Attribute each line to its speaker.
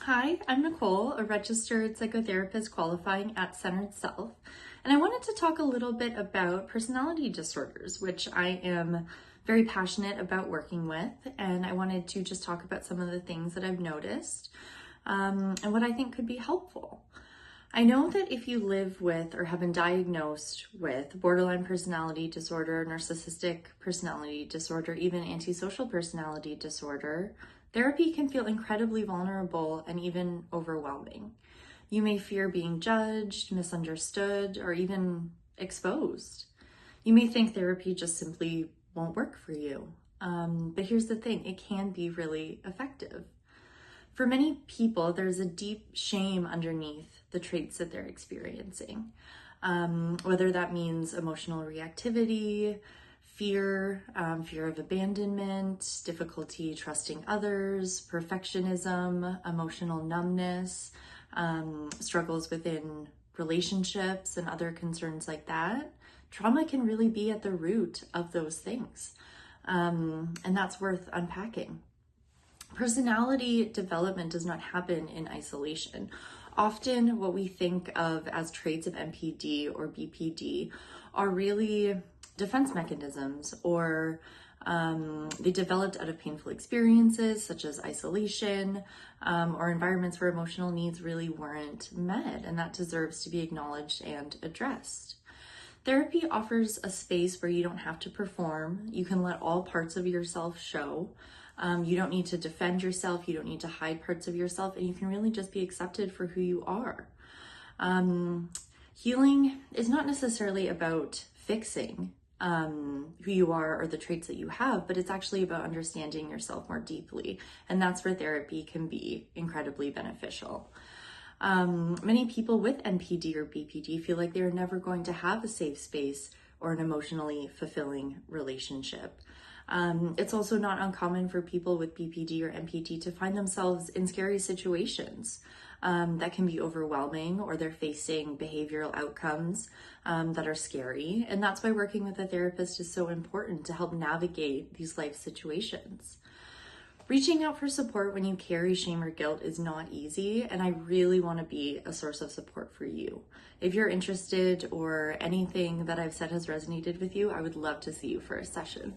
Speaker 1: Hi, I'm Nicole, a registered psychotherapist qualifying at Centered Self, and I wanted to talk a little bit about personality disorders, which I am very passionate about working with, and I wanted to just talk about some of the things that I've noticed and what I think could be helpful. I know that if you live with or have been diagnosed with borderline personality disorder, narcissistic personality disorder, even antisocial personality disorder, therapy can feel incredibly vulnerable and even overwhelming. You may fear being judged, misunderstood, or even exposed. You may think therapy just simply won't work for you. But here's the thing, it can be really effective. For many people, there's a deep shame underneath the traits that they're experiencing, whether that means emotional reactivity, fear, fear of abandonment, difficulty trusting others, perfectionism, emotional numbness, struggles within relationships and other concerns like that. Trauma can really be at the root of those things, and that's worth unpacking. Personality development does not happen in isolation. Often what we think of as traits of NPD or BPD are really defense mechanisms, or they developed out of painful experiences such as isolation, or environments where emotional needs really weren't met, and that deserves to be acknowledged and addressed. Therapy offers a space where you don't have to perform. You can let all parts of yourself show. You don't need to defend yourself. You don't need to hide parts of yourself, and you can really just be accepted for who you are. Healing is not necessarily about fixing who you are or the traits that you have, but it's actually about understanding yourself more deeply. And that's where therapy can be incredibly beneficial. Many people with NPD or BPD feel like they're never going to have a safe space or an emotionally fulfilling relationship. It's also not uncommon for people with BPD or NPD to find themselves in scary situations that can be overwhelming, or they're facing behavioral outcomes that are scary. And that's why working with a therapist is so important to help navigate these life situations. Reaching out for support when you carry shame or guilt is not easy, and I really want to be a source of support for you. If you're interested or anything that I've said has resonated with you, I would love to see you for a session.